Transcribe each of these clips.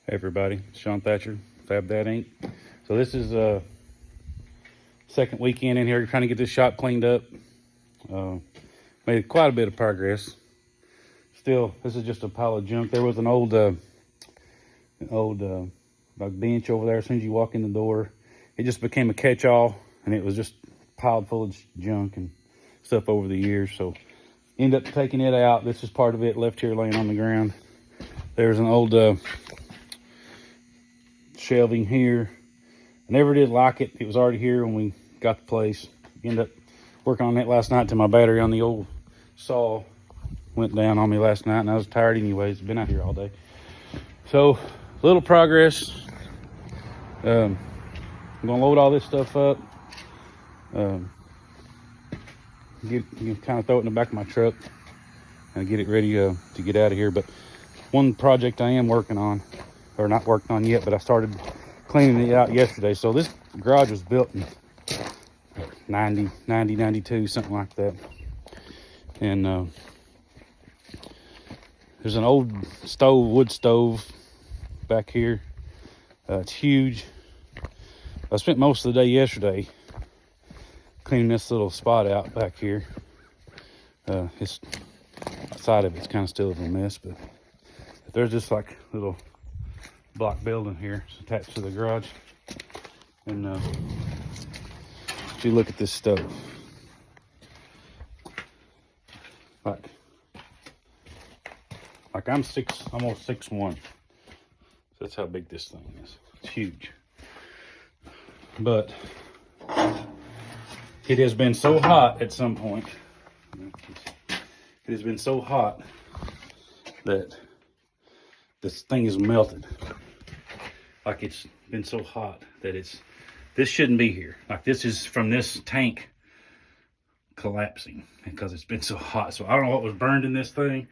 Hey everybody, Sean Thatcher, Fab Dad Inc. So this is second weekend in here trying to get this shop cleaned up. Made quite a bit of progress. Still, this is just a pile of junk. There was an old like bench over there. As soon as you walk in the door, it just became a catch-all, and it was just piled full of junk and stuff over the years. So end up taking it out. This is part of it left here laying on the ground. There's an old shelving here. I never did like it. It was already here when we got the place. Ended up working on it last night till my battery on the old saw went down on me last night, and I was tired anyways. Been out here all day. So little progress. I'm gonna load all this stuff up. Kind of throw it in the back of my truck and get it ready to get out of here. But one project I am working on, or not working on yet, but I started cleaning it out yesterday. So this garage was built in 92, something like that. And there's an old wood stove back here. It's huge. I spent most of the day yesterday cleaning this little spot out back here. It's outside of it's kind of still a mess, but there's just like a little block building here. It's attached to the garage. And if you look at this stove, like I'm almost 6'1". So that's how big this thing is. It's huge. But it has been so hot at some point. It has been so hot that this thing is melted. Like it's been so hot that this shouldn't be here. Like this is from this tank collapsing because it's been so hot. So I don't know what was burned in this thing.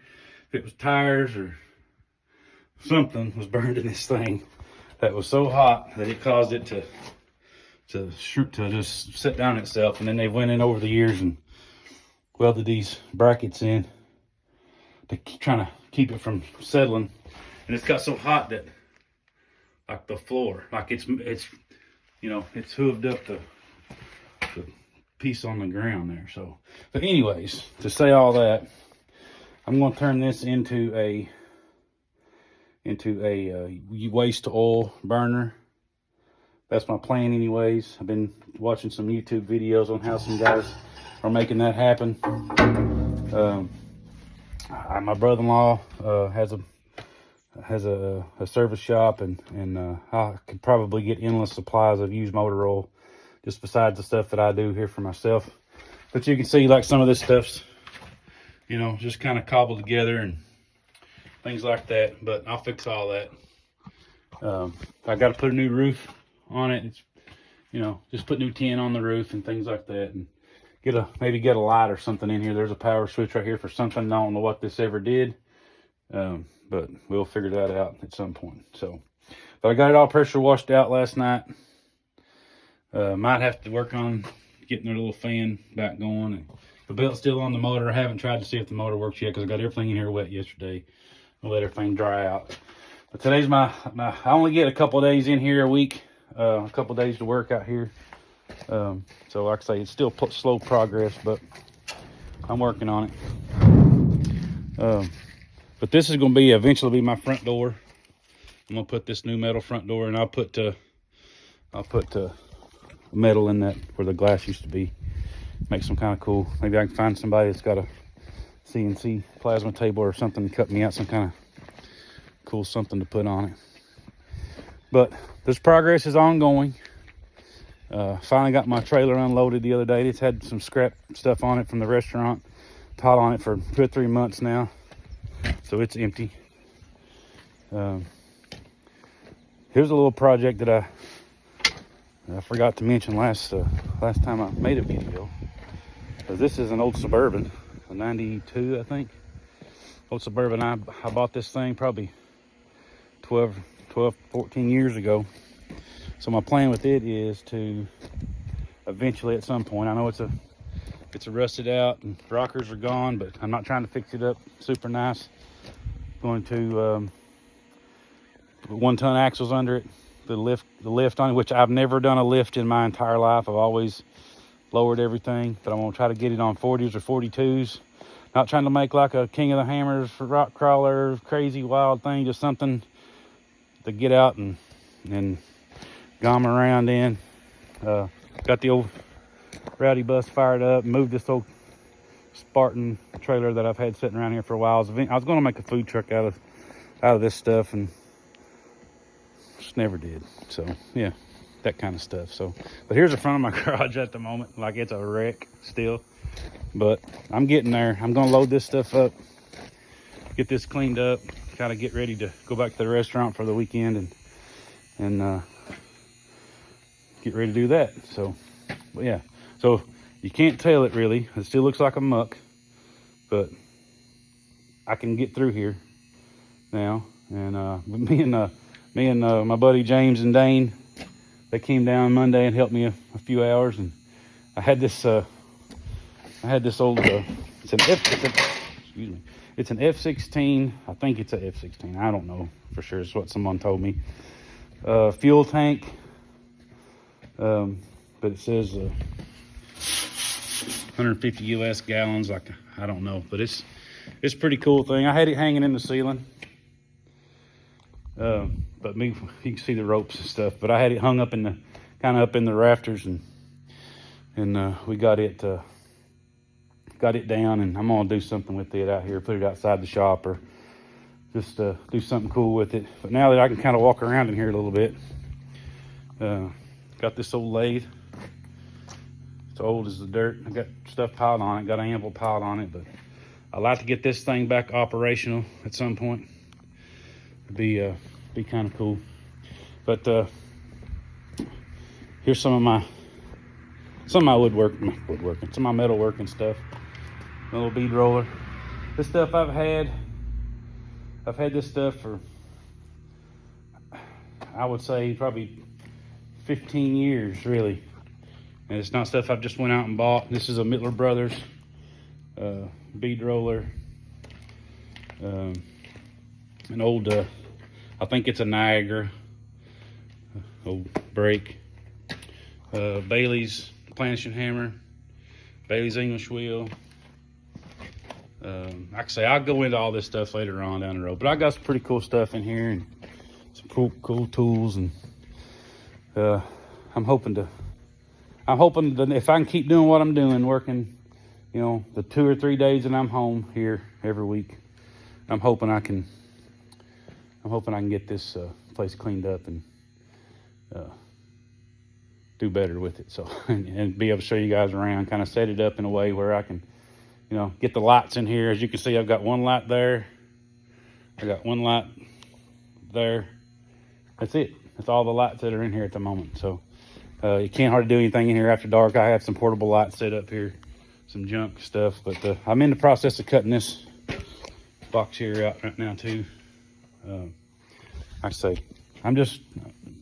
If it was tires or something was burned in this thing that was so hot that it caused it to just sit down itself. And then they went in over the years and welded these brackets in to trying to keep it from settling. And it's got so hot that like the floor, like it's hooved up the piece on the ground there. So, but anyways, to say all that, I'm going to turn this into a waste oil burner. That's my plan anyways. I've been watching some YouTube videos on how some guys are making that happen. My brother-in-law has a service shop, and I could probably get endless supplies of used motor oil just besides the stuff that I do here for myself. But you can see like some of this stuff's, just kind of cobbled together and things like that. But I'll fix all that. I got to put a new roof on it. It's, just put new tin on the roof and things like that, and maybe get a light or something in here. There's a power switch right here for something. I don't know what this ever did. But we'll figure that out at some point. So, but I got it all pressure washed out last night. Might have to work on getting their little fan back going. And the belt's still on the motor. I haven't tried to see if the motor works yet because I got everything in here wet yesterday. I'll let everything dry out. But today's I only get a couple of days in here a week. A couple of days to work out here. So like I say, it's still slow progress, but I'm working on it. But this is going to eventually be my front door. I'm going to put this new metal front door, and I'll put metal in that where the glass used to be. Make some kind of cool. Maybe I can find somebody that's got a CNC plasma table or something to cut me out some kind of cool something to put on it. But this progress is ongoing. Finally got my trailer unloaded the other day. It's had some scrap stuff on it from the restaurant. Piled on it for 2 or 3 months now. So it's empty. Here's a little project that I forgot to mention last time I made a video. This is an old Suburban, a 92, I think. Old Suburban. I bought this thing probably 12, 14 years ago. So my plan with it is to eventually at some point, I know it's rusted out and rockers are gone, but I'm not trying to fix it up super nice. Going to 1-ton axles under it. The lift on it, which I've never done a lift in my entire life. I've always lowered everything, but I'm gonna try to get it on 40s or 42s. Not trying to make like a King of the Hammers, rock crawler, crazy wild thing, just something to get out and gom around in. Got the old Rowdy bus fired up, moved this old Spartan trailer that I've had sitting around here for a while. I was gonna make a food truck out of this stuff, and just never did. So yeah, that kind of stuff. So, but here's the front of my garage at the moment. Like, it's a wreck still, but I'm getting there. I'm gonna load this stuff up, get this cleaned up, kind of get ready to go back to the restaurant for the weekend and get ready to do that. So, but yeah, so you can't tell it really. It still looks like a muck, but I can get through here now. And me and my buddy James and Dane, they came down Monday and helped me a few hours. And I had this old it's an F16. I think it's an F16. I don't know for sure. It's what someone told me. Fuel tank, but it says 150 US gallons. Like, I don't know, but it's a pretty cool thing. I had it hanging in the ceiling, but you can see the ropes and stuff. But I had it hung up in the up in the rafters, and we got it down, and I'm gonna do something with it out here, put it outside the shop, or just do something cool with it. But now that I can kind of walk around in here a little bit, got this old lathe. It's old as the dirt. I got stuff piled on it, got an anvil piled on it, but I'd like to get this thing back operational at some point. It'd be kind of cool. But here's some of my woodworking, some of my metalworking stuff. A little bead roller. This stuff I've had this stuff for, I would say, probably 15 years, really. And it's not stuff I've just went out and bought. This is a Mittler Brothers bead roller. An old, I think it's a Niagara old brake. Bailey's planishing hammer. Bailey's English wheel. Like I say, I'll go into all this stuff later on down the road, but I got some pretty cool stuff in here and some cool tools, and I'm hoping that if I can keep doing what I'm doing, working, the 2 or 3 days that I'm home here every week, I'm hoping I can get this place cleaned up and do better with it. So, and be able to show you guys around, kind of set it up in a way where I can, get the lights in here. As you can see, I've got one light there. I got one light there. That's it. That's all the lights that are in here at the moment. So you can't hardly do anything in here after dark. I have some portable lights set up here, some junk stuff, but I'm in the process of cutting this box here out right now too. Like I say, I'm just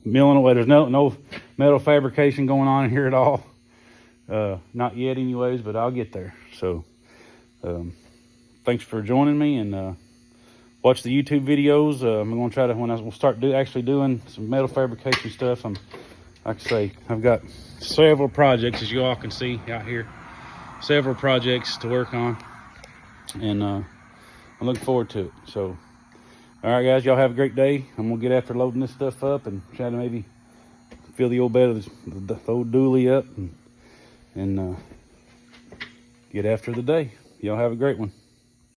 milling away. There's no metal fabrication going on in here at all. Not yet anyways, but I'll get there. So thanks for joining me, and watch the YouTube videos. I'm going to try to, when I will start actually doing some metal fabrication stuff, like I say, I've got several projects, as you all can see out here, several projects to work on, and I'm looking forward to it. So, all right, guys, y'all have a great day. I'm going to get after loading this stuff up and try to maybe fill the old bed of the old dually up and get after the day. Y'all have a great one.